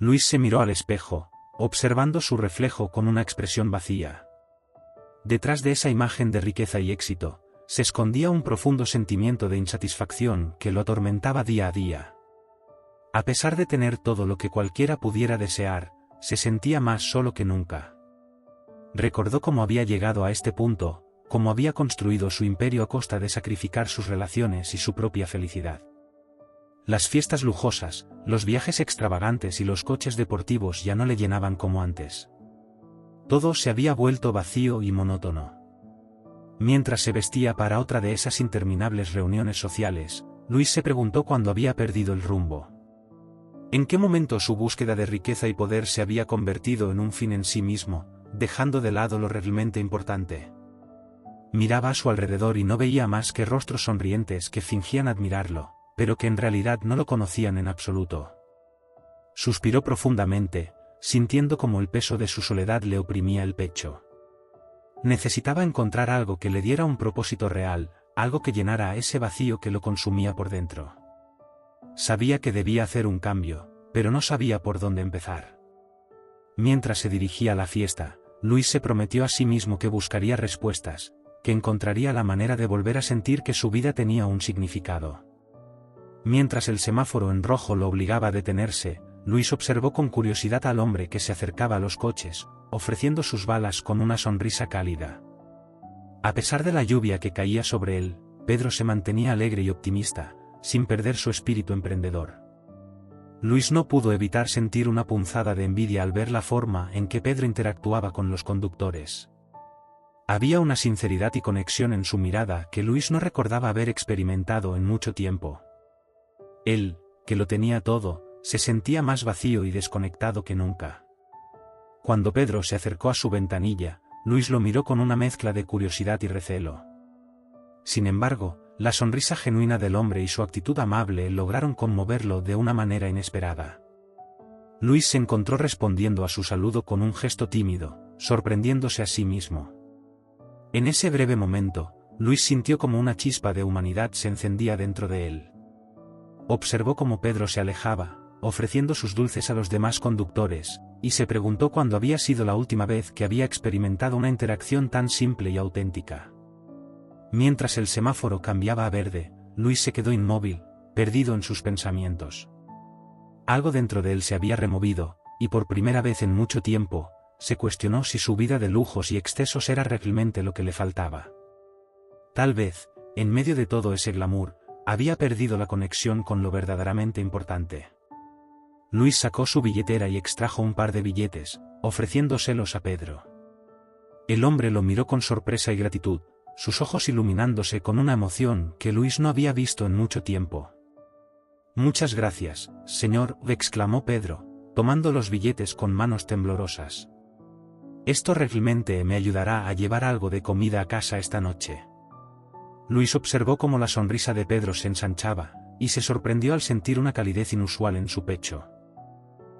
Luis se miró al espejo, observando su reflejo con una expresión vacía. Detrás de esa imagen de riqueza y éxito, se escondía un profundo sentimiento de insatisfacción que lo atormentaba día a día. A pesar de tener todo lo que cualquiera pudiera desear, se sentía más solo que nunca. Recordó cómo había llegado a este punto, cómo había construido su imperio a costa de sacrificar sus relaciones y su propia felicidad. Las fiestas lujosas, los viajes extravagantes y los coches deportivos ya no le llenaban como antes. Todo se había vuelto vacío y monótono. Mientras se vestía para otra de esas interminables reuniones sociales, Luis se preguntó cuándo había perdido el rumbo. ¿En qué momento su búsqueda de riqueza y poder se había convertido en un fin en sí mismo, dejando de lado lo realmente importante? Miraba a su alrededor y no veía más que rostros sonrientes que fingían admirarlo, pero que en realidad no lo conocían en absoluto. Suspiró profundamente, sintiendo como el peso de su soledad le oprimía el pecho. Necesitaba encontrar algo que le diera un propósito real, algo que llenara ese vacío que lo consumía por dentro. Sabía que debía hacer un cambio, pero no sabía por dónde empezar. Mientras se dirigía a la fiesta, Luis se prometió a sí mismo que buscaría respuestas, que encontraría la manera de volver a sentir que su vida tenía un significado. Mientras el semáforo en rojo lo obligaba a detenerse, Luis observó con curiosidad al hombre que se acercaba a los coches, ofreciendo sus balas con una sonrisa cálida. A pesar de la lluvia que caía sobre él, Pedro se mantenía alegre y optimista, sin perder su espíritu emprendedor. Luis no pudo evitar sentir una punzada de envidia al ver la forma en que Pedro interactuaba con los conductores. Había una sinceridad y conexión en su mirada que Luis no recordaba haber experimentado en mucho tiempo. Él, que lo tenía todo, se sentía más vacío y desconectado que nunca. Cuando Pedro se acercó a su ventanilla, Luis lo miró con una mezcla de curiosidad y recelo. Sin embargo, la sonrisa genuina del hombre y su actitud amable lograron conmoverlo de una manera inesperada. Luis se encontró respondiendo a su saludo con un gesto tímido, sorprendiéndose a sí mismo. En ese breve momento, Luis sintió como una chispa de humanidad se encendía dentro de él. Observó cómo Pedro se alejaba, ofreciendo sus dulces a los demás conductores, y se preguntó cuándo había sido la última vez que había experimentado una interacción tan simple y auténtica. Mientras el semáforo cambiaba a verde, Luis se quedó inmóvil, perdido en sus pensamientos. Algo dentro de él se había removido, y por primera vez en mucho tiempo, se cuestionó si su vida de lujos y excesos era realmente lo que le faltaba. Tal vez, en medio de todo ese glamour, había perdido la conexión con lo verdaderamente importante. Luis sacó su billetera y extrajo un par de billetes, ofreciéndoselos a Pedro. El hombre lo miró con sorpresa y gratitud, sus ojos iluminándose con una emoción que Luis no había visto en mucho tiempo. «Muchas gracias, señor», exclamó Pedro, tomando los billetes con manos temblorosas. «Esto realmente me ayudará a llevar algo de comida a casa esta noche». Luis observó cómo la sonrisa de Pedro se ensanchaba, y se sorprendió al sentir una calidez inusual en su pecho.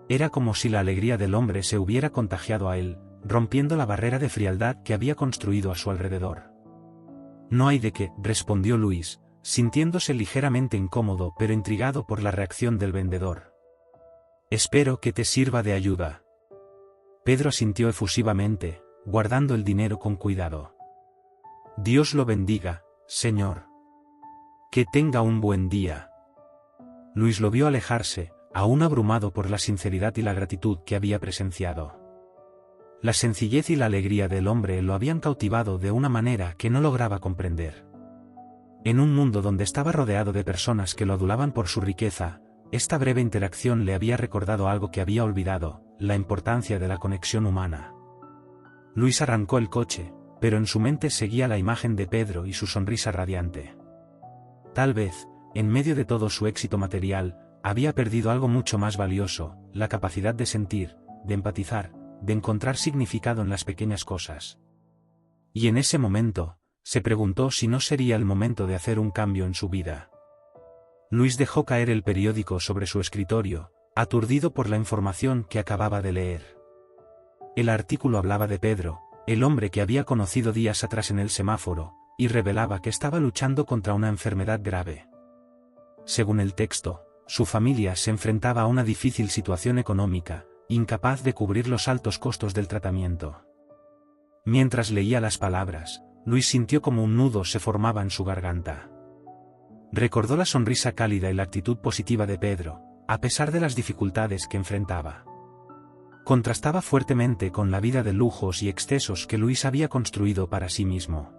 Era como si la alegría del hombre se hubiera contagiado a él, rompiendo la barrera de frialdad que había construido a su alrededor. «No hay de qué», respondió Luis, sintiéndose ligeramente incómodo pero intrigado por la reacción del vendedor. «Espero que te sirva de ayuda». Pedro asintió efusivamente, guardando el dinero con cuidado. «Dios lo bendiga, señor. Que tenga un buen día». Luis lo vio alejarse, aún abrumado por la sinceridad y la gratitud que había presenciado. La sencillez y la alegría del hombre lo habían cautivado de una manera que no lograba comprender. En un mundo donde estaba rodeado de personas que lo adulaban por su riqueza, esta breve interacción le había recordado algo que había olvidado, la importancia de la conexión humana. Luis arrancó el coche, pero en su mente seguía la imagen de Pedro y su sonrisa radiante. Tal vez, en medio de todo su éxito material, había perdido algo mucho más valioso, la capacidad de sentir, de empatizar, de encontrar significado en las pequeñas cosas. Y en ese momento, se preguntó si no sería el momento de hacer un cambio en su vida. Luis dejó caer el periódico sobre su escritorio, aturdido por la información que acababa de leer. El artículo hablaba de Pedro, el hombre que había conocido días atrás en el semáforo, y revelaba que estaba luchando contra una enfermedad grave. Según el texto, su familia se enfrentaba a una difícil situación económica, incapaz de cubrir los altos costos del tratamiento. Mientras leía las palabras, Luis sintió como un nudo se formaba en su garganta. Recordó la sonrisa cálida y la actitud positiva de Pedro, a pesar de las dificultades que enfrentaba. Contrastaba fuertemente con la vida de lujos y excesos que Luis había construido para sí mismo.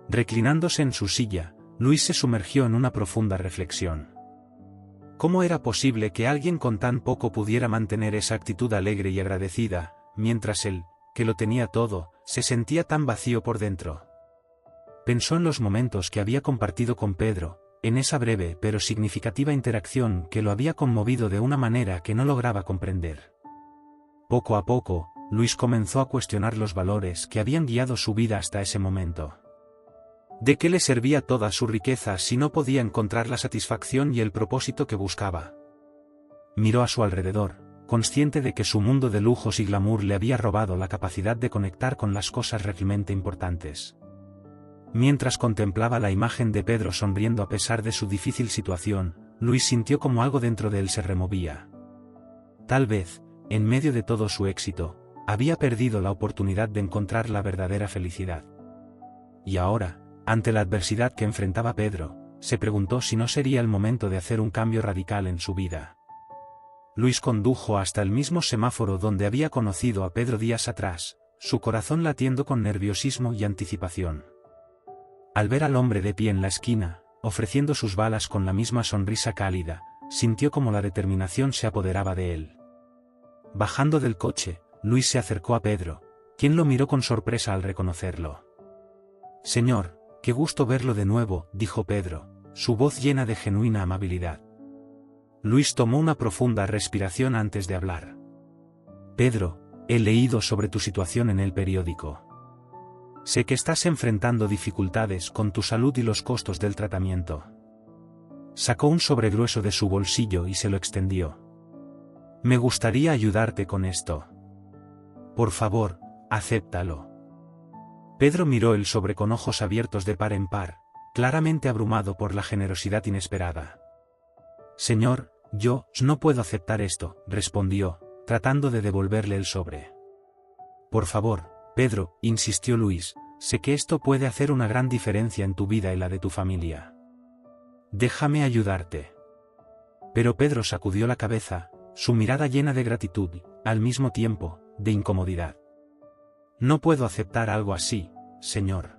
Reclinándose en su silla, Luis se sumergió en una profunda reflexión. ¿Cómo era posible que alguien con tan poco pudiera mantener esa actitud alegre y agradecida, mientras él, que lo tenía todo, se sentía tan vacío por dentro? Pensó en los momentos que había compartido con Pedro, en esa breve pero significativa interacción que lo había conmovido de una manera que no lograba comprender. Poco a poco, Luis comenzó a cuestionar los valores que habían guiado su vida hasta ese momento. ¿De qué le servía toda su riqueza si no podía encontrar la satisfacción y el propósito que buscaba? Miró a su alrededor, consciente de que su mundo de lujos y glamour le había robado la capacidad de conectar con las cosas realmente importantes. Mientras contemplaba la imagen de Pedro sonriendo a pesar de su difícil situación, Luis sintió como algo dentro de él se removía. Tal vez, en medio de todo su éxito, había perdido la oportunidad de encontrar la verdadera felicidad. Y ahora, ante la adversidad que enfrentaba Pedro, se preguntó si no sería el momento de hacer un cambio radical en su vida. Luis condujo hasta el mismo semáforo donde había conocido a Pedro días atrás, su corazón latiendo con nerviosismo y anticipación. Al ver al hombre de pie en la esquina, ofreciendo sus balas con la misma sonrisa cálida, sintió como la determinación se apoderaba de él. Bajando del coche, Luis se acercó a Pedro, quien lo miró con sorpresa al reconocerlo. «Señor, qué gusto verlo de nuevo», dijo Pedro, su voz llena de genuina amabilidad. Luis tomó una profunda respiración antes de hablar. «Pedro, he leído sobre tu situación en el periódico. Sé que estás enfrentando dificultades con tu salud y los costos del tratamiento». Sacó un sobre grueso de su bolsillo y se lo extendió. «Me gustaría ayudarte con esto. Por favor, acéptalo». Pedro miró el sobre con ojos abiertos de par en par, claramente abrumado por la generosidad inesperada. «Señor, yo no puedo aceptar esto», respondió, tratando de devolverle el sobre. «Por favor, Pedro», insistió Luis, «sé que esto puede hacer una gran diferencia en tu vida y la de tu familia. Déjame ayudarte». Pero Pedro sacudió la cabeza, su mirada llena de gratitud, al mismo tiempo, de incomodidad. «No puedo aceptar algo así, señor.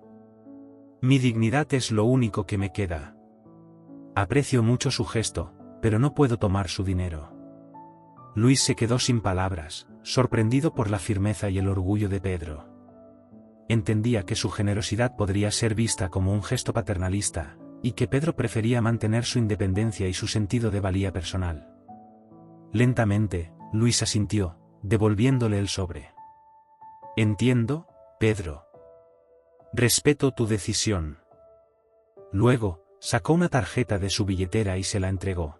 Mi dignidad es lo único que me queda. Aprecio mucho su gesto, pero no puedo tomar su dinero». Luis se quedó sin palabras, sorprendido por la firmeza y el orgullo de Pedro. Entendía que su generosidad podría ser vista como un gesto paternalista, y que Pedro prefería mantener su independencia y su sentido de valía personal. Lentamente, Luis asintió, devolviéndole el sobre. «Entiendo, Pedro. Respeto tu decisión». Luego, sacó una tarjeta de su billetera y se la entregó.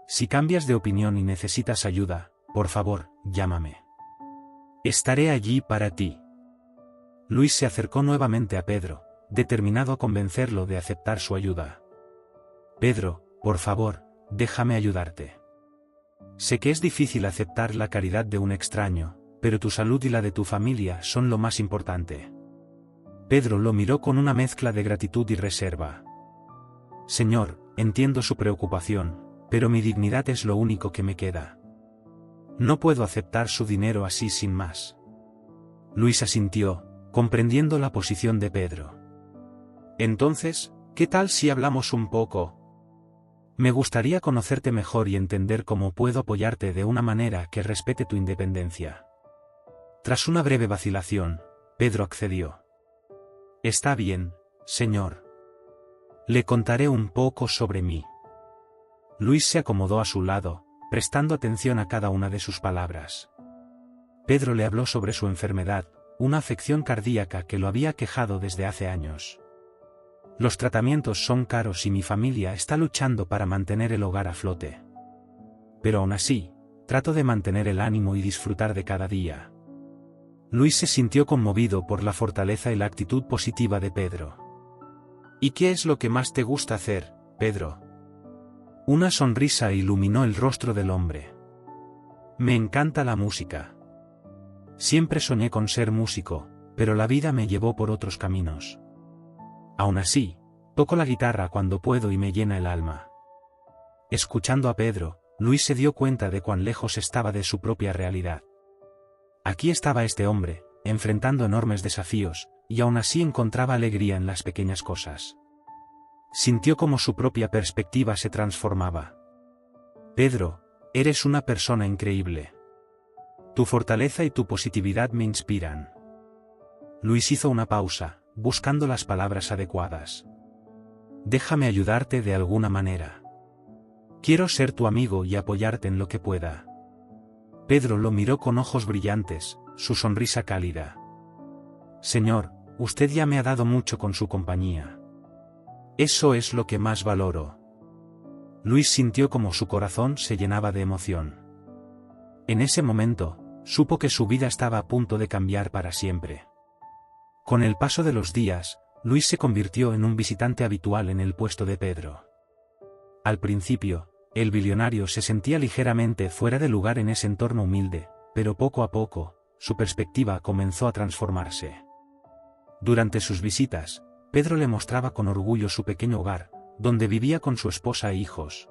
«Si cambias de opinión y necesitas ayuda, por favor, llámame. Estaré allí para ti». Luis se acercó nuevamente a Pedro, determinado a convencerlo de aceptar su ayuda. «Pedro, por favor, déjame ayudarte. Sé que es difícil aceptar la caridad de un extraño, pero tu salud y la de tu familia son lo más importante». Pedro lo miró con una mezcla de gratitud y reserva. «Señor, entiendo su preocupación, pero mi dignidad es lo único que me queda. No puedo aceptar su dinero así sin más». Luis asintió, comprendiendo la posición de Pedro. «Entonces, ¿qué tal si hablamos un poco? Me gustaría conocerte mejor y entender cómo puedo apoyarte de una manera que respete tu independencia». Tras una breve vacilación, Pedro accedió. «Está bien, señor. Le contaré un poco sobre mí». Luis se acomodó a su lado, prestando atención a cada una de sus palabras. Pedro le habló sobre su enfermedad, una afección cardíaca que lo había aquejado desde hace años. «Los tratamientos son caros y mi familia está luchando para mantener el hogar a flote. Pero aún así, trato de mantener el ánimo y disfrutar de cada día». Luis se sintió conmovido por la fortaleza y la actitud positiva de Pedro. «¿Y qué es lo que más te gusta hacer, Pedro?». Una sonrisa iluminó el rostro del hombre. Me encanta la música. Siempre soñé con ser músico, pero la vida me llevó por otros caminos. Aún así, toco la guitarra cuando puedo y me llena el alma. Escuchando a Pedro, Luis se dio cuenta de cuán lejos estaba de su propia realidad. Aquí estaba este hombre, enfrentando enormes desafíos, y aún así encontraba alegría en las pequeñas cosas. Sintió como su propia perspectiva se transformaba. Pedro, eres una persona increíble. Tu fortaleza y tu positividad me inspiran. Luis hizo una pausa, buscando las palabras adecuadas. Déjame ayudarte de alguna manera. Quiero ser tu amigo y apoyarte en lo que pueda. Pedro lo miró con ojos brillantes, su sonrisa cálida. Señor, usted ya me ha dado mucho con su compañía. Eso es lo que más valoro. Luis sintió como su corazón se llenaba de emoción. En ese momento, supo que su vida estaba a punto de cambiar para siempre. Con el paso de los días, Luis se convirtió en un visitante habitual en el puesto de Pedro. Al principio, el billonario se sentía ligeramente fuera de lugar en ese entorno humilde, pero poco a poco, su perspectiva comenzó a transformarse. Durante sus visitas, Pedro le mostraba con orgullo su pequeño hogar, donde vivía con su esposa e hijos.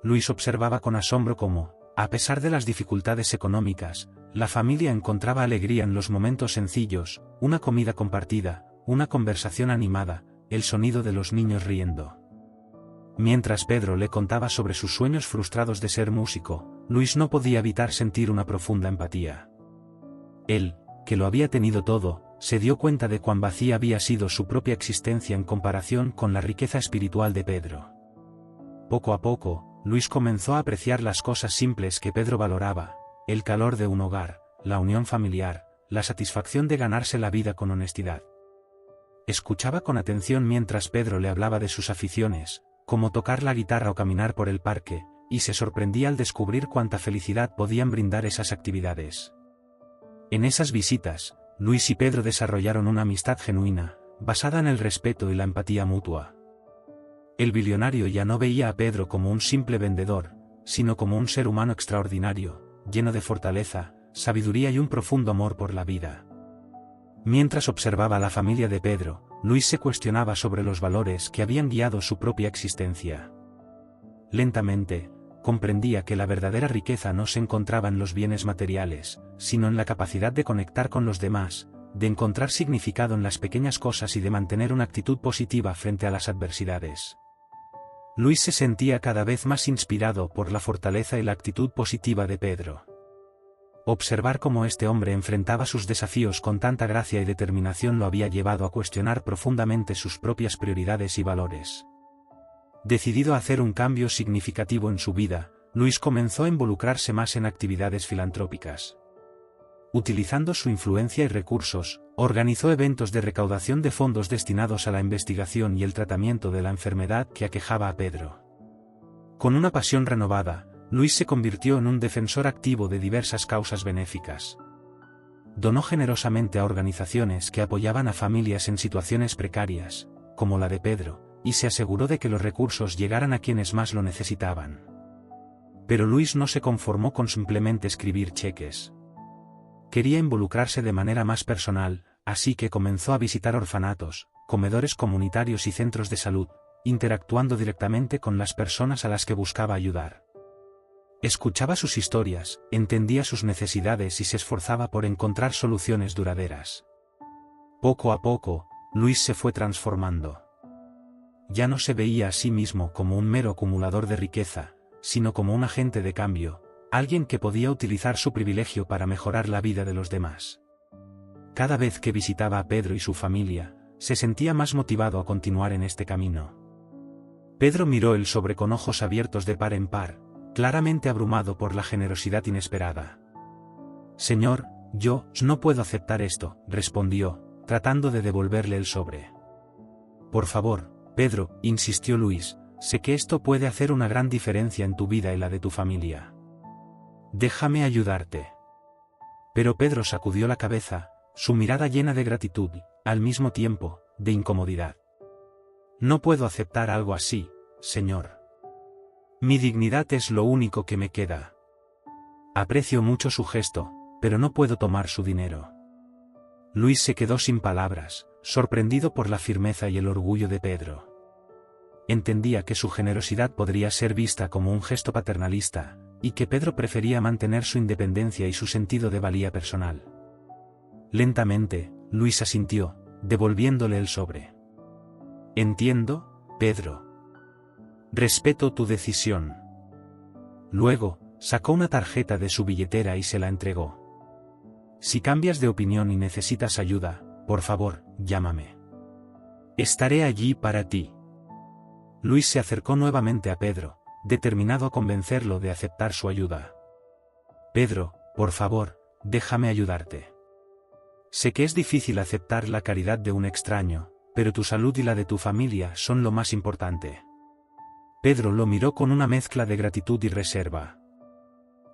Luis observaba con asombro cómo, a pesar de las dificultades económicas, la familia encontraba alegría en los momentos sencillos, una comida compartida, una conversación animada, el sonido de los niños riendo. Mientras Pedro le contaba sobre sus sueños frustrados de ser músico, Luis no podía evitar sentir una profunda empatía. Él, que lo había tenido todo, se dio cuenta de cuán vacía había sido su propia existencia en comparación con la riqueza espiritual de Pedro. Poco a poco, Luis comenzó a apreciar las cosas simples que Pedro valoraba: el calor de un hogar, la unión familiar, la satisfacción de ganarse la vida con honestidad. Escuchaba con atención mientras Pedro le hablaba de sus aficiones, como tocar la guitarra o caminar por el parque, y se sorprendía al descubrir cuánta felicidad podían brindar esas actividades. En esas visitas, Luis y Pedro desarrollaron una amistad genuina, basada en el respeto y la empatía mutua. El billonario ya no veía a Pedro como un simple vendedor, sino como un ser humano extraordinario, lleno de fortaleza, sabiduría y un profundo amor por la vida. Mientras observaba a la familia de Pedro, Luis se cuestionaba sobre los valores que habían guiado su propia existencia. Lentamente, comprendía que la verdadera riqueza no se encontraba en los bienes materiales, sino en la capacidad de conectar con los demás, de encontrar significado en las pequeñas cosas y de mantener una actitud positiva frente a las adversidades. Luis se sentía cada vez más inspirado por la fortaleza y la actitud positiva de Pedro. Observar cómo este hombre enfrentaba sus desafíos con tanta gracia y determinación lo había llevado a cuestionar profundamente sus propias prioridades y valores. Decidido a hacer un cambio significativo en su vida, Luis comenzó a involucrarse más en actividades filantrópicas. Utilizando su influencia y recursos, organizó eventos de recaudación de fondos destinados a la investigación y el tratamiento de la enfermedad que aquejaba a Pedro. Con una pasión renovada, Luis se convirtió en un defensor activo de diversas causas benéficas. Donó generosamente a organizaciones que apoyaban a familias en situaciones precarias, como la de Pedro, y se aseguró de que los recursos llegaran a quienes más lo necesitaban. Pero Luis no se conformó con simplemente escribir cheques. Quería involucrarse de manera más personal, así que comenzó a visitar orfanatos, comedores comunitarios y centros de salud, interactuando directamente con las personas a las que buscaba ayudar. Escuchaba sus historias, entendía sus necesidades y se esforzaba por encontrar soluciones duraderas. Poco a poco, Luis se fue transformando. Ya no se veía a sí mismo como un mero acumulador de riqueza, sino como un agente de cambio, alguien que podía utilizar su privilegio para mejorar la vida de los demás. Cada vez que visitaba a Pedro y su familia, se sentía más motivado a continuar en este camino. Pedro miró el sobre con ojos abiertos de par en par, claramente abrumado por la generosidad inesperada. «Señor, yo no puedo aceptar esto», respondió, tratando de devolverle el sobre. «Por favor, Pedro», insistió Luis, «sé que esto puede hacer una gran diferencia en tu vida y la de tu familia. Déjame ayudarte». Pero Pedro sacudió la cabeza, su mirada llena de gratitud, al mismo tiempo, de incomodidad. «No puedo aceptar algo así, señor. Mi dignidad es lo único que me queda. Aprecio mucho su gesto, pero no puedo tomar su dinero. Luis se quedó sin palabras, sorprendido por la firmeza y el orgullo de Pedro. Entendía que su generosidad podría ser vista como un gesto paternalista, y que Pedro prefería mantener su independencia y su sentido de valía personal. Lentamente, Luis asintió, devolviéndole el sobre. Entiendo, Pedro. Respeto tu decisión. Luego, sacó una tarjeta de su billetera y se la entregó. Si cambias de opinión y necesitas ayuda, por favor, llámame. Estaré allí para ti. Luis se acercó nuevamente a Pedro, determinado a convencerlo de aceptar su ayuda. Pedro, por favor, déjame ayudarte. Sé que es difícil aceptar la caridad de un extraño, pero tu salud y la de tu familia son lo más importante. Pedro lo miró con una mezcla de gratitud y reserva.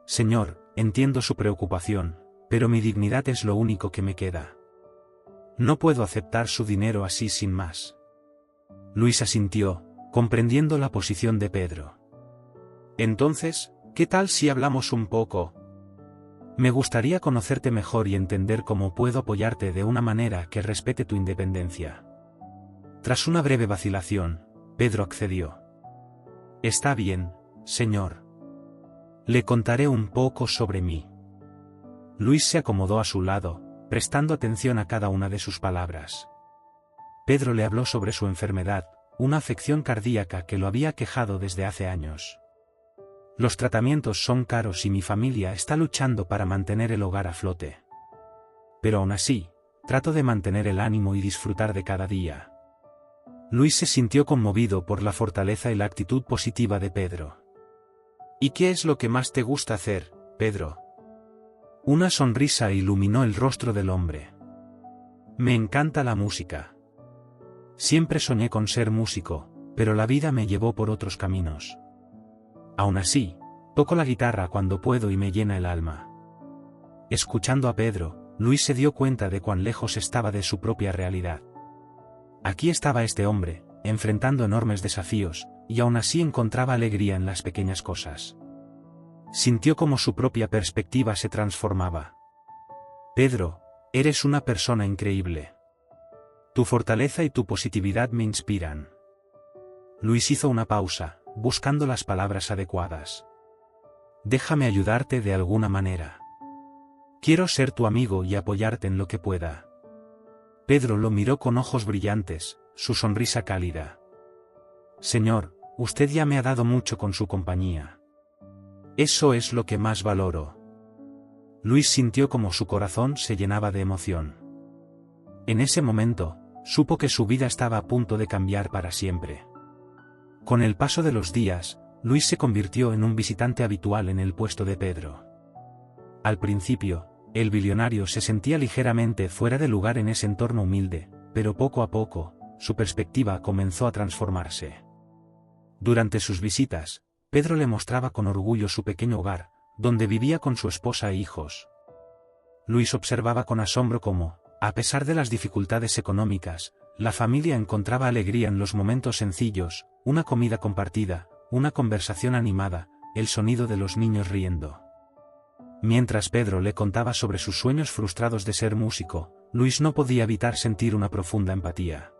Señor, entiendo su preocupación, pero mi dignidad es lo único que me queda. No puedo aceptar su dinero así sin más. Luis asintió, comprendiendo la posición de Pedro. Entonces, ¿qué tal si hablamos un poco? Me gustaría conocerte mejor y entender cómo puedo apoyarte de una manera que respete tu independencia. Tras una breve vacilación, Pedro accedió. Está bien, señor. Le contaré un poco sobre mí. Luis se acomodó a su lado, prestando atención a cada una de sus palabras. Pedro le habló sobre su enfermedad, una afección cardíaca que lo había aquejado desde hace años. Los tratamientos son caros y mi familia está luchando para mantener el hogar a flote. Pero aún así, trato de mantener el ánimo y disfrutar de cada día. Luis se sintió conmovido por la fortaleza y la actitud positiva de Pedro. ¿Y qué es lo que más te gusta hacer, Pedro? Una sonrisa iluminó el rostro del hombre. Me encanta la música. Siempre soñé con ser músico, pero la vida me llevó por otros caminos. Aún así, toco la guitarra cuando puedo y me llena el alma. Escuchando a Pedro, Luis se dio cuenta de cuán lejos estaba de su propia realidad. Aquí estaba este hombre, enfrentando enormes desafíos, y aún así encontraba alegría en las pequeñas cosas. Sintió como su propia perspectiva se transformaba. Pedro, eres una persona increíble. Tu fortaleza y tu positividad me inspiran. Luis hizo una pausa, buscando las palabras adecuadas. Déjame ayudarte de alguna manera. Quiero ser tu amigo y apoyarte en lo que pueda. Pedro lo miró con ojos brillantes, su sonrisa cálida. Señor, usted ya me ha dado mucho con su compañía. Eso es lo que más valoro. Luis sintió como su corazón se llenaba de emoción. En ese momento, supo que su vida estaba a punto de cambiar para siempre. Con el paso de los días, Luis se convirtió en un visitante habitual en el puesto de Pedro. Al principio, el billonario se sentía ligeramente fuera de lugar en ese entorno humilde, pero poco a poco, su perspectiva comenzó a transformarse. Durante sus visitas, Pedro le mostraba con orgullo su pequeño hogar, donde vivía con su esposa e hijos. Luis observaba con asombro cómo, a pesar de las dificultades económicas, la familia encontraba alegría en los momentos sencillos, una comida compartida, una conversación animada, el sonido de los niños riendo. Mientras Pedro le contaba sobre sus sueños frustrados de ser músico, Luis no podía evitar sentir una profunda empatía.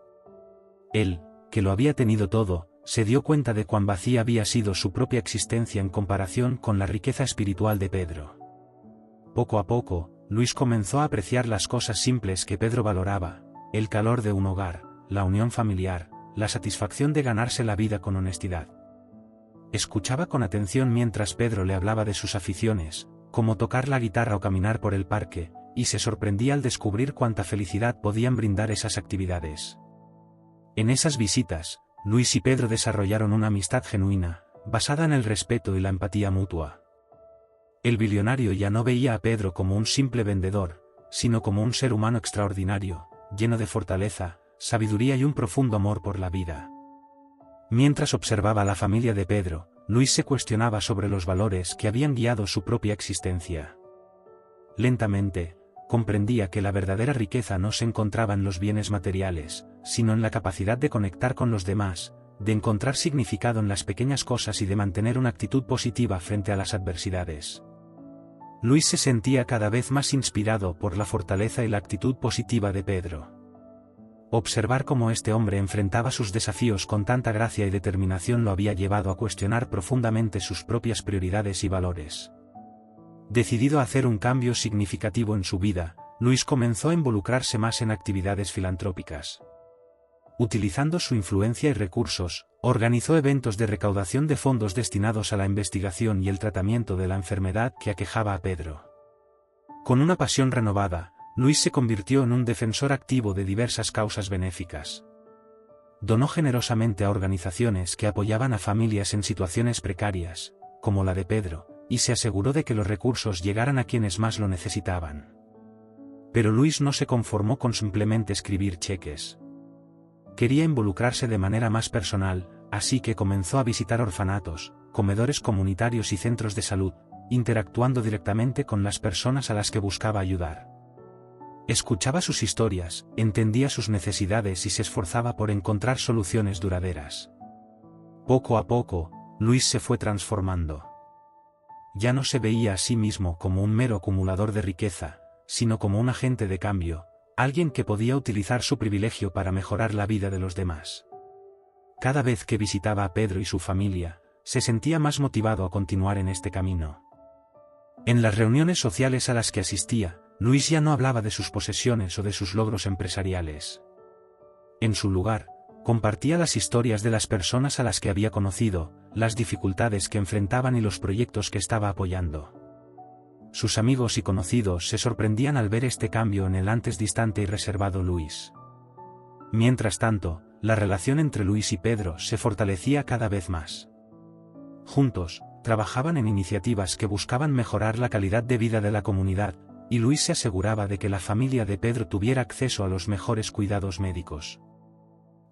Él, que lo había tenido todo, se dio cuenta de cuán vacía había sido su propia existencia en comparación con la riqueza espiritual de Pedro. Poco a poco, Luis comenzó a apreciar las cosas simples que Pedro valoraba, el calor de un hogar, la unión familiar, la satisfacción de ganarse la vida con honestidad. Escuchaba con atención mientras Pedro le hablaba de sus aficiones, como tocar la guitarra o caminar por el parque, y se sorprendía al descubrir cuánta felicidad podían brindar esas actividades. En esas visitas, Luis y Pedro desarrollaron una amistad genuina, basada en el respeto y la empatía mutua. El billonario ya no veía a Pedro como un simple vendedor, sino como un ser humano extraordinario, lleno de fortaleza, sabiduría y un profundo amor por la vida. Mientras observaba a la familia de Pedro, Luis se cuestionaba sobre los valores que habían guiado su propia existencia. Lentamente, comprendía que la verdadera riqueza no se encontraba en los bienes materiales, sino en la capacidad de conectar con los demás, de encontrar significado en las pequeñas cosas y de mantener una actitud positiva frente a las adversidades. Luis se sentía cada vez más inspirado por la fortaleza y la actitud positiva de Pedro. Observar cómo este hombre enfrentaba sus desafíos con tanta gracia y determinación lo había llevado a cuestionar profundamente sus propias prioridades y valores. Decidido a hacer un cambio significativo en su vida, Luis comenzó a involucrarse más en actividades filantrópicas. Utilizando su influencia y recursos, organizó eventos de recaudación de fondos destinados a la investigación y el tratamiento de la enfermedad que aquejaba a Pedro. Con una pasión renovada, Luis se convirtió en un defensor activo de diversas causas benéficas. Donó generosamente a organizaciones que apoyaban a familias en situaciones precarias, como la de Pedro, y se aseguró de que los recursos llegaran a quienes más lo necesitaban. Pero Luis no se conformó con simplemente escribir cheques. Quería involucrarse de manera más personal, así que comenzó a visitar orfanatos, comedores comunitarios y centros de salud, interactuando directamente con las personas a las que buscaba ayudar. Escuchaba sus historias, entendía sus necesidades y se esforzaba por encontrar soluciones duraderas. Poco a poco, Luis se fue transformando. Ya no se veía a sí mismo como un mero acumulador de riqueza, sino como un agente de cambio, alguien que podía utilizar su privilegio para mejorar la vida de los demás. Cada vez que visitaba a Pedro y su familia, se sentía más motivado a continuar en este camino. En las reuniones sociales a las que asistía, Luis ya no hablaba de sus posesiones o de sus logros empresariales. En su lugar, compartía las historias de las personas a las que había conocido, las dificultades que enfrentaban y los proyectos que estaba apoyando. Sus amigos y conocidos se sorprendían al ver este cambio en el antes distante y reservado Luis. Mientras tanto, la relación entre Luis y Pedro se fortalecía cada vez más. Juntos, trabajaban en iniciativas que buscaban mejorar la calidad de vida de la comunidad, y Luis se aseguraba de que la familia de Pedro tuviera acceso a los mejores cuidados médicos.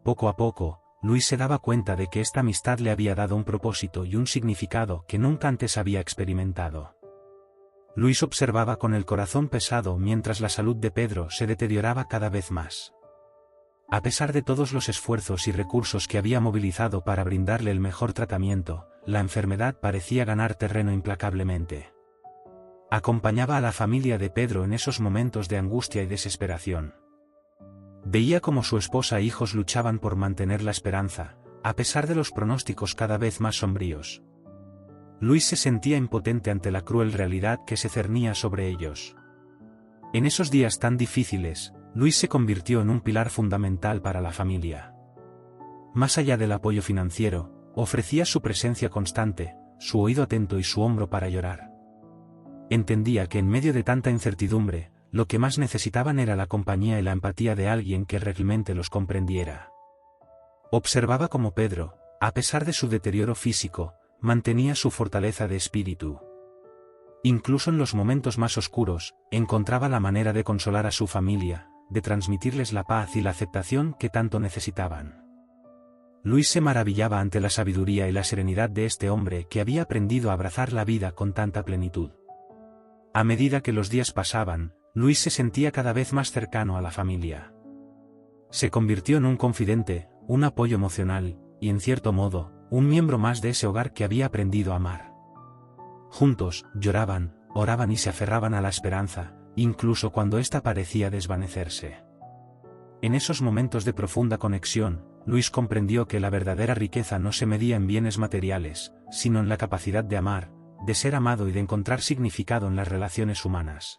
Poco a poco, Luis se daba cuenta de que esta amistad le había dado un propósito y un significado que nunca antes había experimentado. Luis observaba con el corazón pesado mientras la salud de Pedro se deterioraba cada vez más. A pesar de todos los esfuerzos y recursos que había movilizado para brindarle el mejor tratamiento, la enfermedad parecía ganar terreno implacablemente. Acompañaba a la familia de Pedro en esos momentos de angustia y desesperación. Veía cómo su esposa e hijos luchaban por mantener la esperanza, a pesar de los pronósticos cada vez más sombríos. Luis se sentía impotente ante la cruel realidad que se cernía sobre ellos. En esos días tan difíciles, Luis se convirtió en un pilar fundamental para la familia. Más allá del apoyo financiero, ofrecía su presencia constante, su oído atento y su hombro para llorar. Entendía que en medio de tanta incertidumbre, lo que más necesitaban era la compañía y la empatía de alguien que realmente los comprendiera. Observaba cómo Pedro, a pesar de su deterioro físico, mantenía su fortaleza de espíritu. Incluso en los momentos más oscuros, encontraba la manera de consolar a su familia, de transmitirles la paz y la aceptación que tanto necesitaban. Luis se maravillaba ante la sabiduría y la serenidad de este hombre que había aprendido a abrazar la vida con tanta plenitud. A medida que los días pasaban, Luis se sentía cada vez más cercano a la familia. Se convirtió en un confidente, un apoyo emocional, y en cierto modo, un miembro más de ese hogar que había aprendido a amar. Juntos, lloraban, oraban y se aferraban a la esperanza, incluso cuando ésta parecía desvanecerse. En esos momentos de profunda conexión, Luis comprendió que la verdadera riqueza no se medía en bienes materiales, sino en la capacidad de amar, de ser amado y de encontrar significado en las relaciones humanas.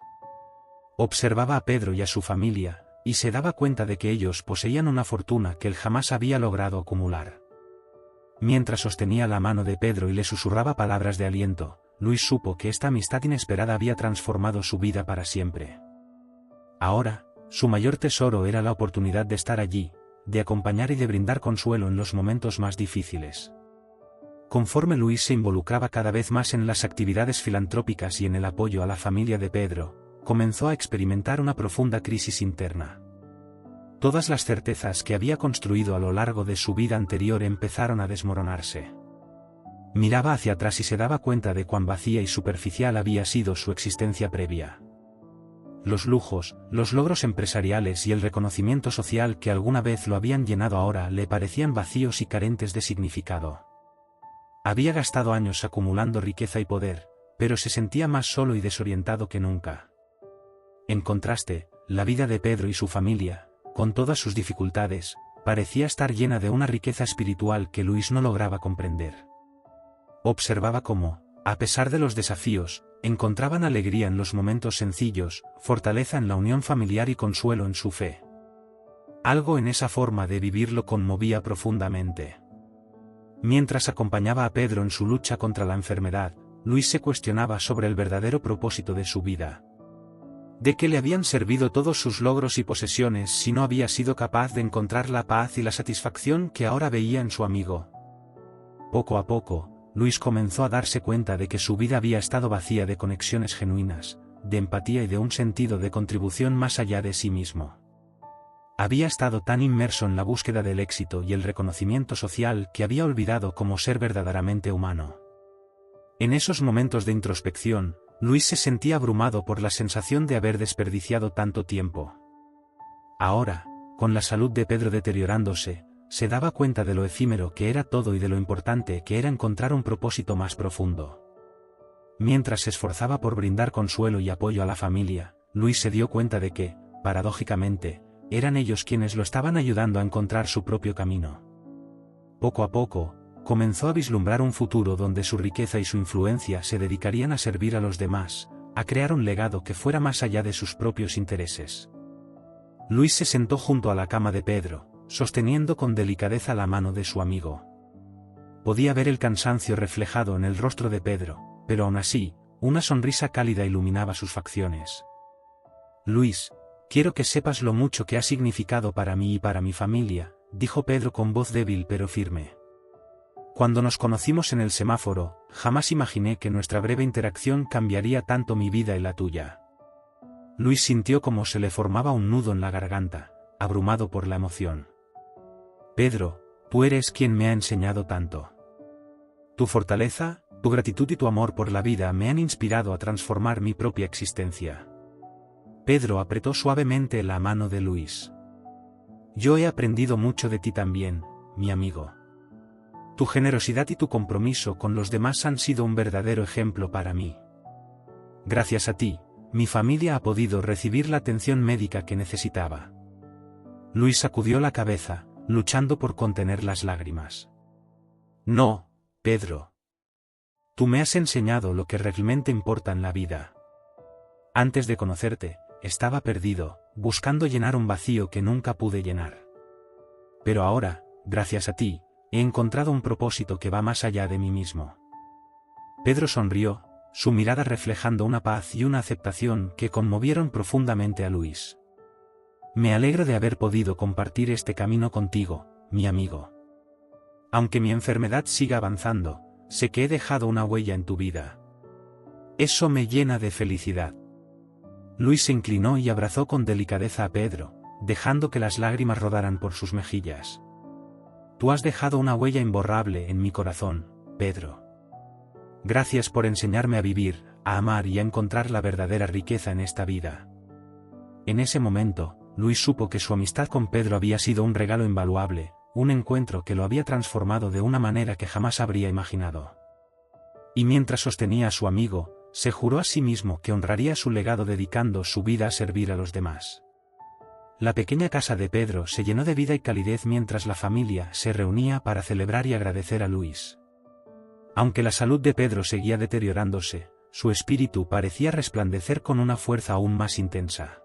Observaba a Pedro y a su familia, y se daba cuenta de que ellos poseían una fortuna que él jamás había logrado acumular. Mientras sostenía la mano de Pedro y le susurraba palabras de aliento, Luis supo que esta amistad inesperada había transformado su vida para siempre. Ahora, su mayor tesoro era la oportunidad de estar allí, de acompañar y de brindar consuelo en los momentos más difíciles. Conforme Luis se involucraba cada vez más en las actividades filantrópicas y en el apoyo a la familia de Pedro, comenzó a experimentar una profunda crisis interna. Todas las certezas que había construido a lo largo de su vida anterior empezaron a desmoronarse. Miraba hacia atrás y se daba cuenta de cuán vacía y superficial había sido su existencia previa. los lujos, los logros empresariales y el reconocimiento social que alguna vez lo habían llenado ahora le parecían vacíos y carentes de significado. Había gastado años acumulando riqueza y poder, pero se sentía más solo y desorientado que nunca. En contraste, la vida de Pedro y su familia, con todas sus dificultades, parecía estar llena de una riqueza espiritual que Luis no lograba comprender. Observaba cómo, a pesar de los desafíos, encontraban alegría en los momentos sencillos, fortaleza en la unión familiar y consuelo en su fe. Algo en esa forma de vivir lo conmovía profundamente. Mientras acompañaba a Pedro en su lucha contra la enfermedad, Luis se cuestionaba sobre el verdadero propósito de su vida. ¿De qué le habían servido todos sus logros y posesiones si no había sido capaz de encontrar la paz y la satisfacción que ahora veía en su amigo? Poco a poco, Luis comenzó a darse cuenta de que su vida había estado vacía de conexiones genuinas, de empatía y de un sentido de contribución más allá de sí mismo. Había estado tan inmerso en la búsqueda del éxito y el reconocimiento social que había olvidado cómo ser verdaderamente humano. En esos momentos de introspección, Luis se sentía abrumado por la sensación de haber desperdiciado tanto tiempo. Ahora, con la salud de Pedro deteriorándose, se daba cuenta de lo efímero que era todo y de lo importante que era encontrar un propósito más profundo. Mientras se esforzaba por brindar consuelo y apoyo a la familia, Luis se dio cuenta de que, paradójicamente, eran ellos quienes lo estaban ayudando a encontrar su propio camino. Poco a poco, comenzó a vislumbrar un futuro donde su riqueza y su influencia se dedicarían a servir a los demás, a crear un legado que fuera más allá de sus propios intereses. Luis se sentó junto a la cama de Pedro, sosteniendo con delicadeza la mano de su amigo. Podía ver el cansancio reflejado en el rostro de Pedro, pero aún así, una sonrisa cálida iluminaba sus facciones. Luis, quiero que sepas lo mucho que ha significado para mí y para mi familia, dijo Pedro con voz débil pero firme. Cuando nos conocimos en el semáforo, jamás imaginé que nuestra breve interacción cambiaría tanto mi vida y la tuya. Luis sintió como se le formaba un nudo en la garganta, abrumado por la emoción. Pedro, tú eres quien me ha enseñado tanto. Tu fortaleza, tu gratitud y tu amor por la vida me han inspirado a transformar mi propia existencia. Pedro apretó suavemente la mano de Luis. Yo he aprendido mucho de ti también, mi amigo. Tu generosidad y tu compromiso con los demás han sido un verdadero ejemplo para mí. Gracias a ti, mi familia ha podido recibir la atención médica que necesitaba. Luis sacudió la cabeza, luchando por contener las lágrimas. No, Pedro. Tú me has enseñado lo que realmente importa en la vida. Antes de conocerte, estaba perdido, buscando llenar un vacío que nunca pude llenar. Pero ahora, gracias a ti, he encontrado un propósito que va más allá de mí mismo. Pedro sonrió, su mirada reflejando una paz y una aceptación que conmovieron profundamente a Luis. Me alegro de haber podido compartir este camino contigo, mi amigo. Aunque mi enfermedad siga avanzando, sé que he dejado una huella en tu vida. Eso me llena de felicidad. Luis se inclinó y abrazó con delicadeza a Pedro, dejando que las lágrimas rodaran por sus mejillas. Tú has dejado una huella imborrable en mi corazón, Pedro. Gracias por enseñarme a vivir, a amar y a encontrar la verdadera riqueza en esta vida. En ese momento, Luis supo que su amistad con Pedro había sido un regalo invaluable, un encuentro que lo había transformado de una manera que jamás habría imaginado. Y mientras sostenía a su amigo, se juró a sí mismo que honraría su legado dedicando su vida a servir a los demás. La pequeña casa de Pedro se llenó de vida y calidez mientras la familia se reunía para celebrar y agradecer a Luis. Aunque la salud de Pedro seguía deteriorándose, su espíritu parecía resplandecer con una fuerza aún más intensa.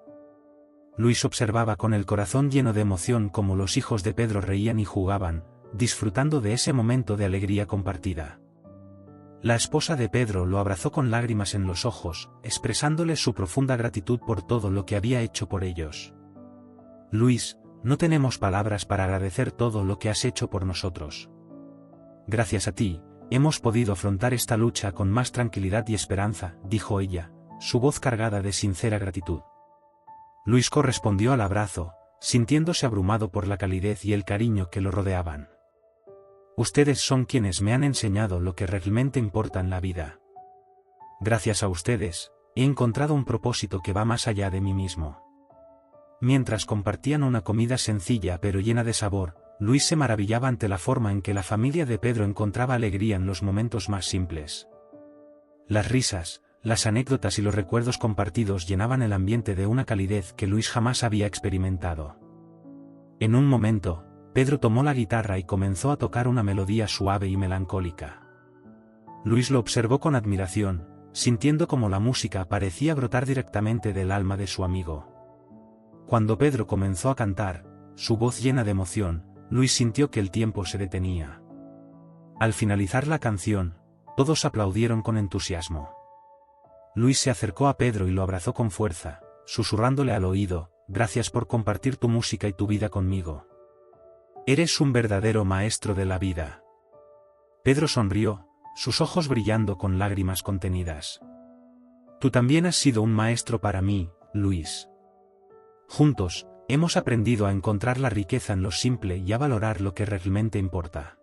Luis observaba con el corazón lleno de emoción cómo los hijos de Pedro reían y jugaban, disfrutando de ese momento de alegría compartida. La esposa de Pedro lo abrazó con lágrimas en los ojos, expresándole su profunda gratitud por todo lo que había hecho por ellos. Luis, no tenemos palabras para agradecer todo lo que has hecho por nosotros. Gracias a ti, hemos podido afrontar esta lucha con más tranquilidad y esperanza, dijo ella, su voz cargada de sincera gratitud. Luis correspondió al abrazo, sintiéndose abrumado por la calidez y el cariño que lo rodeaban. Ustedes son quienes me han enseñado lo que realmente importa en la vida. Gracias a ustedes, he he encontrado un propósito que va más allá de mí mismo. Mientras compartían una comida sencilla pero llena de sabor, Luis se maravillaba ante la forma en que la familia de Pedro encontraba alegría en los momentos más simples. Las risas, las anécdotas y los recuerdos compartidos llenaban el ambiente de una calidez que Luis jamás había experimentado. En un momento, Pedro tomó la guitarra y comenzó a tocar una melodía suave y melancólica. Luis lo observó con admiración, sintiendo cómo la música parecía brotar directamente del alma de su amigo. Cuando Pedro comenzó a cantar, su voz llena de emoción, Luis sintió que el tiempo se detenía. Al finalizar la canción, todos aplaudieron con entusiasmo. Luis se acercó a Pedro y lo abrazó con fuerza, susurrándole al oído: «Gracias por compartir tu música y tu vida conmigo. Eres un verdadero maestro de la vida». Pedro sonrió, sus ojos brillando con lágrimas contenidas. «Tú también has sido un maestro para mí, Luis. Juntos, hemos aprendido a encontrar la riqueza en lo simple y a valorar lo que realmente importa».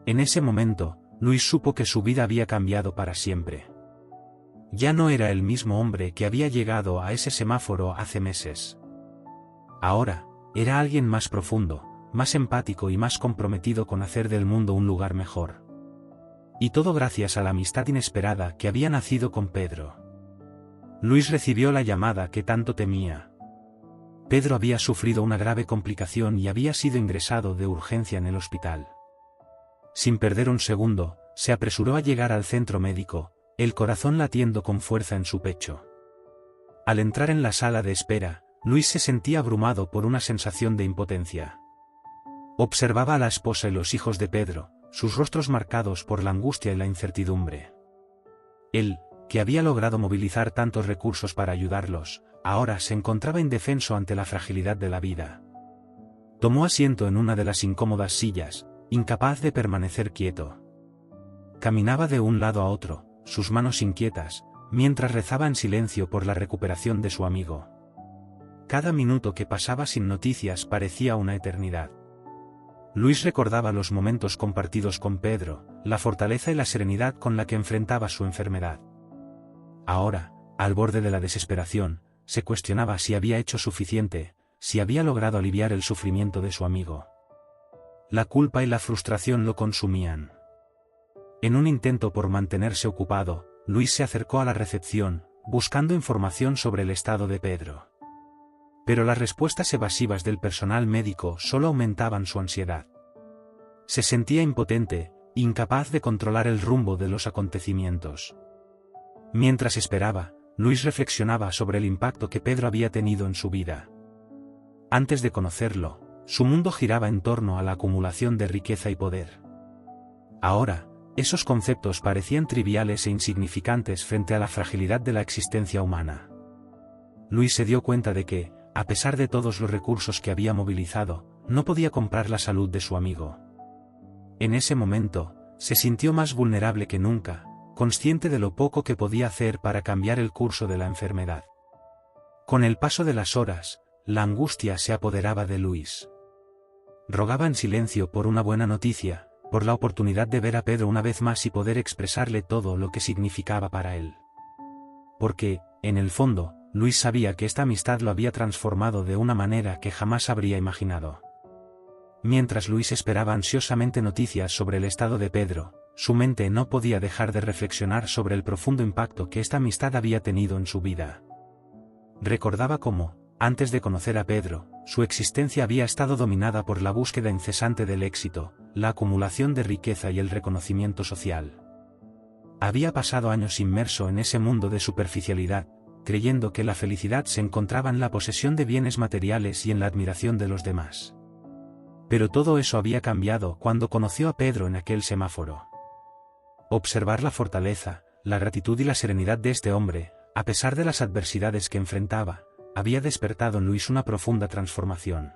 En ese momento, Luis supo que su vida había cambiado para siempre. Ya no era el mismo hombre que había llegado a ese semáforo hace meses. Ahora, era alguien más profundo, más empático y más comprometido con hacer del mundo un lugar mejor. Y todo gracias a la amistad inesperada que había nacido con Pedro. Luis recibió la llamada que tanto temía. Pedro había sufrido una grave complicación y había sido ingresado de urgencia en el hospital. Sin perder un segundo, se apresuró a llegar al centro médico, el corazón latiendo con fuerza en su pecho. Al entrar en la sala de espera, Luis se sentía abrumado por una sensación de impotencia. Observaba a la esposa y los hijos de Pedro, sus rostros marcados por la angustia y la incertidumbre. Él, que había logrado movilizar tantos recursos para ayudarlos, ahora se encontraba indefenso ante la fragilidad de la vida. Tomó asiento en una de las incómodas sillas, incapaz de permanecer quieto. Caminaba de un lado a otro, sus manos inquietas, mientras rezaba en silencio por la recuperación de su amigo. Cada minuto que pasaba sin noticias parecía una eternidad. Luis recordaba los momentos compartidos con Pedro, la fortaleza y la serenidad con la que enfrentaba su enfermedad. Ahora, al borde de la desesperación, se cuestionaba si había hecho suficiente, si había logrado aliviar el sufrimiento de su amigo. La culpa y la frustración lo consumían. En un intento por mantenerse ocupado, Luis se acercó a la recepción, buscando información sobre el estado de Pedro. Pero las respuestas evasivas del personal médico solo aumentaban su ansiedad. Se sentía impotente, incapaz de controlar el rumbo de los acontecimientos. Mientras esperaba, Luis reflexionaba sobre el impacto que Pedro había tenido en su vida. Antes de conocerlo, su mundo giraba en torno a la acumulación de riqueza y poder. Ahora, esos conceptos parecían triviales e insignificantes frente a la fragilidad de la existencia humana. Luis se dio cuenta de que, a pesar de todos los recursos que había movilizado, no podía comprar la salud de su amigo. En ese momento, se sintió más vulnerable que nunca, consciente de lo poco que podía hacer para cambiar el curso de la enfermedad. Con el paso de las horas, la angustia se apoderaba de Luis. Rogaba en silencio por una buena noticia, por la oportunidad de ver a Pedro una vez más y poder expresarle todo lo que significaba para él. Porque, en el fondo, Luis sabía que esta amistad lo había transformado de una manera que jamás habría imaginado. Mientras Luis esperaba ansiosamente noticias sobre el estado de Pedro, su mente no podía dejar de reflexionar sobre el profundo impacto que esta amistad había tenido en su vida. Recordaba cómo, antes de conocer a Pedro, su existencia había estado dominada por la búsqueda incesante del éxito, la acumulación de riqueza y el reconocimiento social. Había pasado años inmerso en ese mundo de superficialidad, creyendo que la felicidad se encontraba en la posesión de bienes materiales y en la admiración de los demás. Pero todo eso había cambiado cuando conoció a Pedro en aquel semáforo. Observar la fortaleza, la gratitud y la serenidad de este hombre, a pesar de las adversidades que enfrentaba, había despertado en Luis una profunda transformación.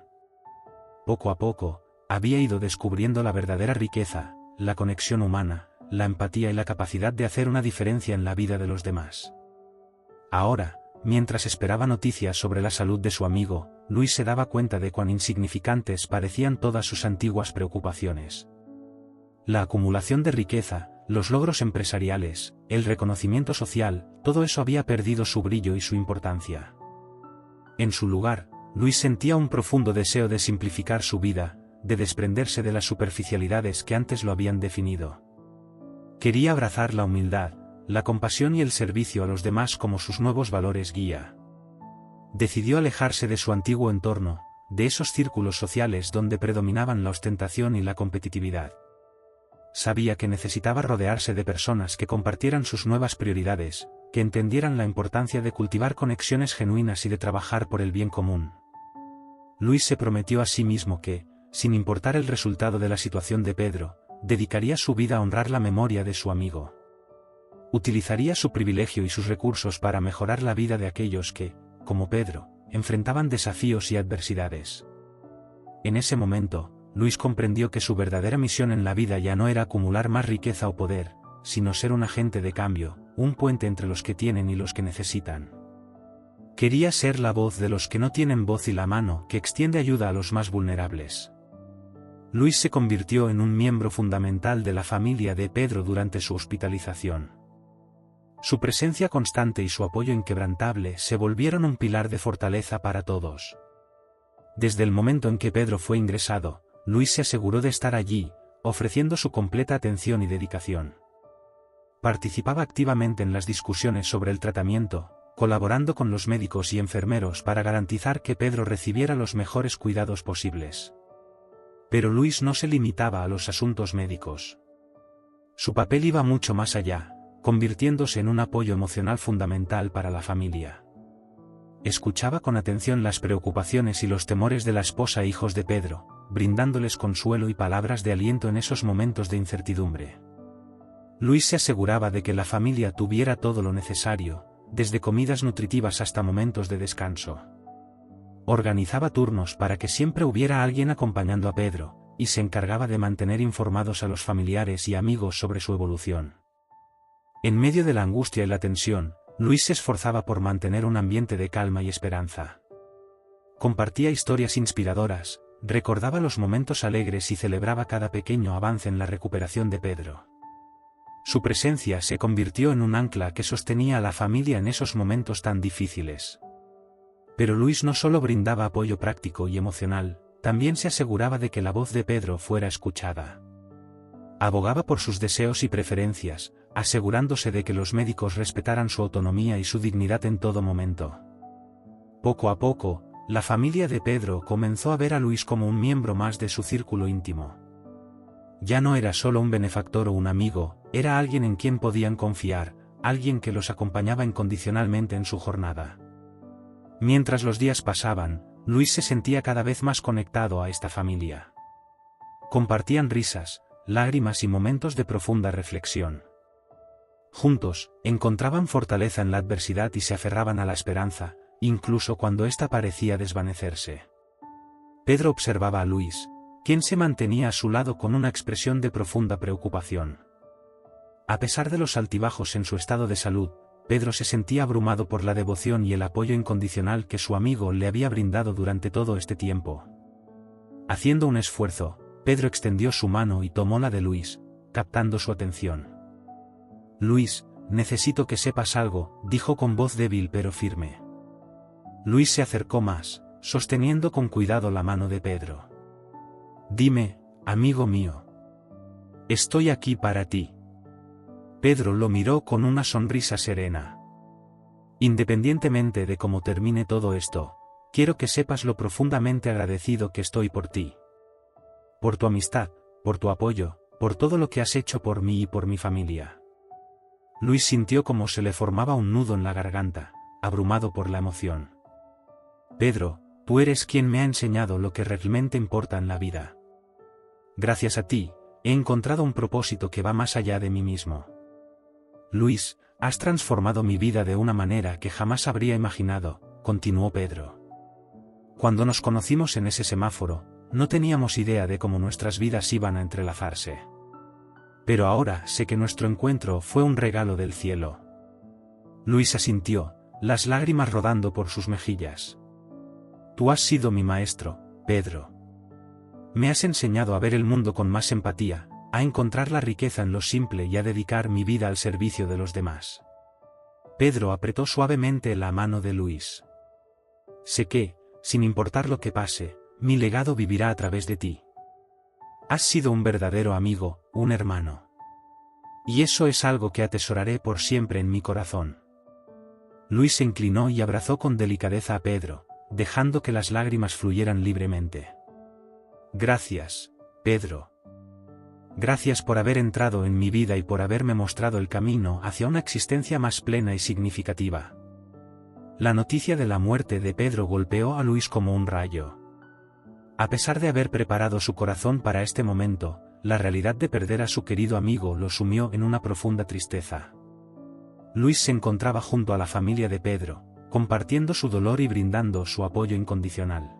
Poco a poco, había ido descubriendo la verdadera riqueza, la conexión humana, la empatía y la capacidad de hacer una diferencia en la vida de los demás. Ahora, mientras esperaba noticias sobre la salud de su amigo, Luis se daba cuenta de cuán insignificantes parecían todas sus antiguas preocupaciones. La acumulación de riqueza, los logros empresariales, el reconocimiento social, todo eso había perdido su brillo y su importancia. En su lugar, Luis sentía un profundo deseo de simplificar su vida, de desprenderse de las superficialidades que antes lo habían definido. Quería abrazar la humildad, la compasión y el servicio a los demás como sus nuevos valores guía. Decidió alejarse de su antiguo entorno, de esos círculos sociales donde predominaban la ostentación y la competitividad. Sabía que necesitaba rodearse de personas que compartieran sus nuevas prioridades, que entendieran la importancia de cultivar conexiones genuinas y de trabajar por el bien común. Luis se prometió a sí mismo que, sin importar el resultado de la situación de Pedro, dedicaría su vida a honrar la memoria de su amigo. Utilizaría su privilegio y sus recursos para mejorar la vida de aquellos que, como Pedro, enfrentaban desafíos y adversidades. En ese momento, Luis comprendió que su verdadera misión en la vida ya no era acumular más riqueza o poder, sino ser un agente de cambio, un puente entre los que tienen y los que necesitan. Quería ser la voz de los que no tienen voz y la mano que extiende ayuda a los más vulnerables. Luis se convirtió en un miembro fundamental de la familia de Pedro durante su hospitalización. Su presencia constante y su apoyo inquebrantable se volvieron un pilar de fortaleza para todos. Desde el momento en que Pedro fue ingresado, Luis se aseguró de estar allí, ofreciendo su completa atención y dedicación. Participaba activamente en las discusiones sobre el tratamiento, colaborando con los médicos y enfermeros para garantizar que Pedro recibiera los mejores cuidados posibles. Pero Luis no se limitaba a los asuntos médicos. Su papel iba mucho más allá, convirtiéndose en un apoyo emocional fundamental para la familia. Escuchaba con atención las preocupaciones y los temores de la esposa e hijos de Pedro, brindándoles consuelo y palabras de aliento en esos momentos de incertidumbre. Luis se aseguraba de que la familia tuviera todo lo necesario, desde comidas nutritivas hasta momentos de descanso. Organizaba turnos para que siempre hubiera alguien acompañando a Pedro, y se encargaba de mantener informados a los familiares y amigos sobre su evolución. En medio de la angustia y la tensión, Luis se esforzaba por mantener un ambiente de calma y esperanza. Compartía historias inspiradoras, recordaba los momentos alegres y celebraba cada pequeño avance en la recuperación de Pedro. Su presencia se convirtió en un ancla que sostenía a la familia en esos momentos tan difíciles. Pero Luis no solo brindaba apoyo práctico y emocional, también se aseguraba de que la voz de Pedro fuera escuchada. Abogaba por sus deseos y preferencias, asegurándose de que los médicos respetaran su autonomía y su dignidad en todo momento. Poco a poco, la familia de Pedro comenzó a ver a Luis como un miembro más de su círculo íntimo. Ya no era solo un benefactor o un amigo, era alguien en quien podían confiar, alguien que los acompañaba incondicionalmente en su jornada. Mientras los días pasaban, Luis se sentía cada vez más conectado a esta familia. Compartían risas, lágrimas y momentos de profunda reflexión. Juntos, encontraban fortaleza en la adversidad y se aferraban a la esperanza, incluso cuando ésta parecía desvanecerse. Pedro observaba a Luis, quien se mantenía a su lado con una expresión de profunda preocupación. A pesar de los altibajos en su estado de salud, Pedro se sentía abrumado por la devoción y el apoyo incondicional que su amigo le había brindado durante todo este tiempo. Haciendo un esfuerzo, Pedro extendió su mano y tomó la de Luis, captando su atención. «Luis, necesito que sepas algo», dijo con voz débil pero firme. Luis se acercó más, sosteniendo con cuidado la mano de Pedro. «Dime, amigo mío. Estoy aquí para ti». Pedro lo miró con una sonrisa serena. «Independientemente de cómo termine todo esto, quiero que sepas lo profundamente agradecido que estoy por ti. Por tu amistad, por tu apoyo, por todo lo que has hecho por mí y por mi familia». Luis sintió como se le formaba un nudo en la garganta, abrumado por la emoción. «Pedro, tú eres quien me ha enseñado lo que realmente importa en la vida. Gracias a ti, he encontrado un propósito que va más allá de mí mismo. Luis, has transformado mi vida de una manera que jamás habría imaginado», continuó Pedro. «Cuando nos conocimos en ese semáforo, no teníamos idea de cómo nuestras vidas iban a entrelazarse. Pero ahora sé que nuestro encuentro fue un regalo del cielo». Luis asintió, las lágrimas rodando por sus mejillas. «Tú has sido mi maestro, Pedro. Me has enseñado a ver el mundo con más empatía, a encontrar la riqueza en lo simple y a dedicar mi vida al servicio de los demás. Pedro apretó suavemente la mano de Luis. Sé que, sin importar lo que pase, mi legado vivirá a través de ti. Has sido un verdadero amigo, un hermano. Y eso es algo que atesoraré por siempre en mi corazón. Luis se inclinó y abrazó con delicadeza a Pedro, dejando que las lágrimas fluyeran libremente. Gracias, Pedro. Gracias por haber entrado en mi vida y por haberme mostrado el camino hacia una existencia más plena y significativa. La noticia de la muerte de Pedro golpeó a Luis como un rayo. A pesar de haber preparado su corazón para este momento, la realidad de perder a su querido amigo lo sumió en una profunda tristeza. Luis se encontraba junto a la familia de Pedro, compartiendo su dolor y brindando su apoyo incondicional.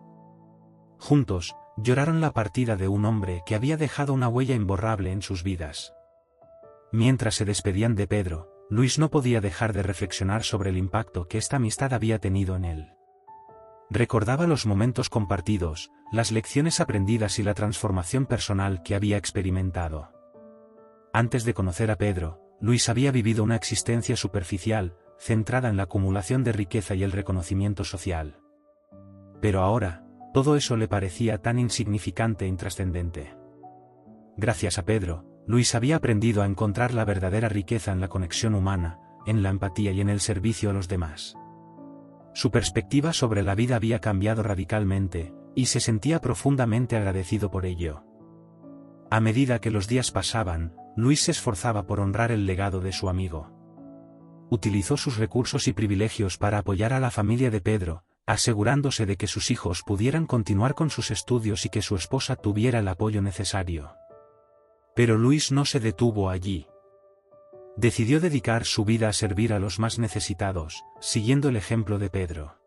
Juntos, lloraron la partida de un hombre que había dejado una huella imborrable en sus vidas. Mientras se despedían de Pedro, Luis no podía dejar de reflexionar sobre el impacto que esta amistad había tenido en él. Recordaba los momentos compartidos, las lecciones aprendidas y la transformación personal que había experimentado. Antes de conocer a Pedro, Luis había vivido una existencia superficial, centrada en la acumulación de riqueza y el reconocimiento social. Pero ahora, todo eso le parecía tan insignificante e intrascendente. Gracias a Pedro, Luis había aprendido a encontrar la verdadera riqueza en la conexión humana, en la empatía y en el servicio a los demás. Su perspectiva sobre la vida había cambiado radicalmente, y se sentía profundamente agradecido por ello. A medida que los días pasaban, Luis se esforzaba por honrar el legado de su amigo. Utilizó sus recursos y privilegios para apoyar a la familia de Pedro, asegurándose de que sus hijos pudieran continuar con sus estudios y que su esposa tuviera el apoyo necesario. Pero Luis no se detuvo allí. Decidió dedicar su vida a servir a los más necesitados, siguiendo el ejemplo de Pedro.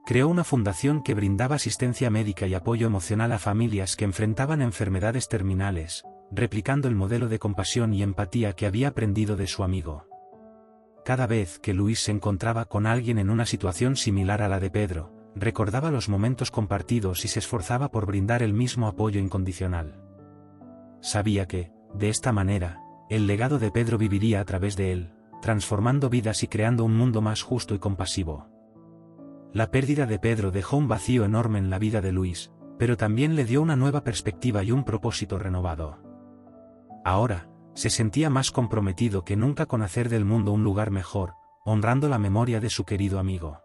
Creó una fundación que brindaba asistencia médica y apoyo emocional a familias que enfrentaban enfermedades terminales, replicando el modelo de compasión y empatía que había aprendido de su amigo. Cada vez que Luis se encontraba con alguien en una situación similar a la de Pedro, recordaba los momentos compartidos y se esforzaba por brindar el mismo apoyo incondicional. Sabía que, de esta manera, el legado de Pedro viviría a través de él, transformando vidas y creando un mundo más justo y compasivo. La pérdida de Pedro dejó un vacío enorme en la vida de Luis, pero también le dio una nueva perspectiva y un propósito renovado. Ahora, se sentía más comprometido que nunca con hacer del mundo un lugar mejor, honrando la memoria de su querido amigo.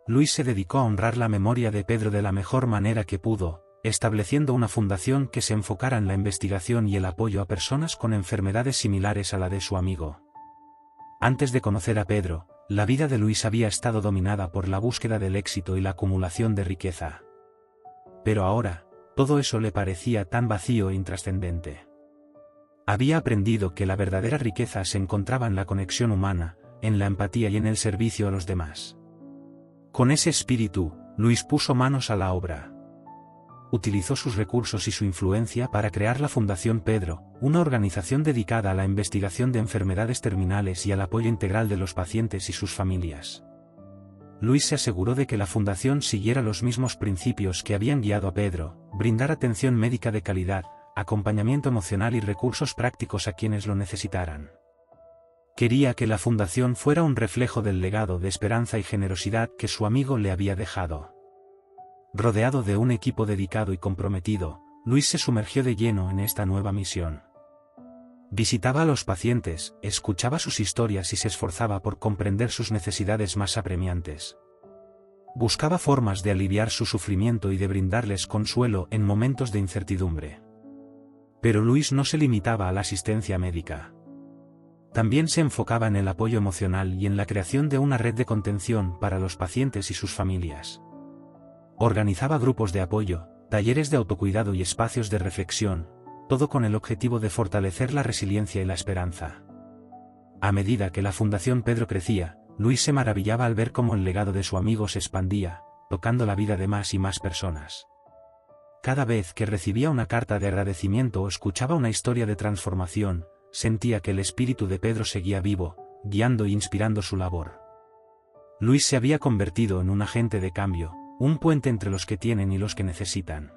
Luis se dedicó a honrar la memoria de Pedro de la mejor manera que pudo, estableciendo una fundación que se enfocara en la investigación y el apoyo a personas con enfermedades similares a la de su amigo. Antes de conocer a Pedro, la vida de Luis había estado dominada por la búsqueda del éxito y la acumulación de riqueza. Pero ahora, todo eso le parecía tan vacío e intrascendente. Había aprendido que la verdadera riqueza se encontraba en la conexión humana, en la empatía y en el servicio a los demás. Con ese espíritu, Luis puso manos a la obra. Utilizó sus recursos y su influencia para crear la Fundación Pedro, una organización dedicada a la investigación de enfermedades terminales y al apoyo integral de los pacientes y sus familias. Luis se aseguró de que la fundación siguiera los mismos principios que habían guiado a Pedro: brindar atención médica de calidad, acompañamiento emocional y recursos prácticos a quienes lo necesitaran. Quería que la fundación fuera un reflejo del legado de esperanza y generosidad que su amigo le había dejado. Rodeado de un equipo dedicado y comprometido, Luis se sumergió de lleno en esta nueva misión. Visitaba a los pacientes, escuchaba sus historias y se esforzaba por comprender sus necesidades más apremiantes. Buscaba formas de aliviar su sufrimiento y de brindarles consuelo en momentos de incertidumbre. Pero Luis no se limitaba a la asistencia médica. También se enfocaba en el apoyo emocional y en la creación de una red de contención para los pacientes y sus familias. Organizaba grupos de apoyo, talleres de autocuidado y espacios de reflexión, todo con el objetivo de fortalecer la resiliencia y la esperanza. A medida que la Fundación Pedro crecía, Luis se maravillaba al ver cómo el legado de su amigo se expandía, tocando la vida de más y más personas. Cada vez que recibía una carta de agradecimiento o escuchaba una historia de transformación, sentía que el espíritu de Pedro seguía vivo, guiando e inspirando su labor. Luis se había convertido en un agente de cambio, un puente entre los que tienen y los que necesitan.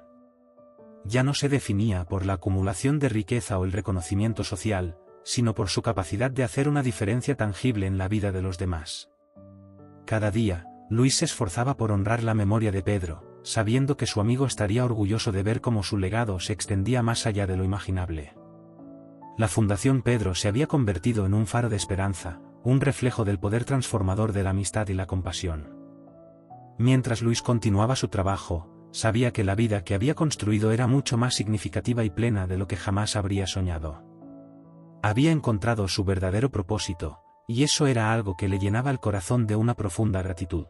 ya no se definía por la acumulación de riqueza o el reconocimiento social, sino por su capacidad de hacer una diferencia tangible en la vida de los demás. Cada día, Luis se esforzaba por honrar la memoria de Pedro, sabiendo que su amigo estaría orgulloso de ver cómo su legado se extendía más allá de lo imaginable. La Fundación Pedro se había convertido en un faro de esperanza, un reflejo del poder transformador de la amistad y la compasión. Mientras Luis continuaba su trabajo, sabía que la vida que había construido era mucho más significativa y plena de lo que jamás habría soñado. Había encontrado su verdadero propósito, y eso era algo que le llenaba el corazón de una profunda gratitud.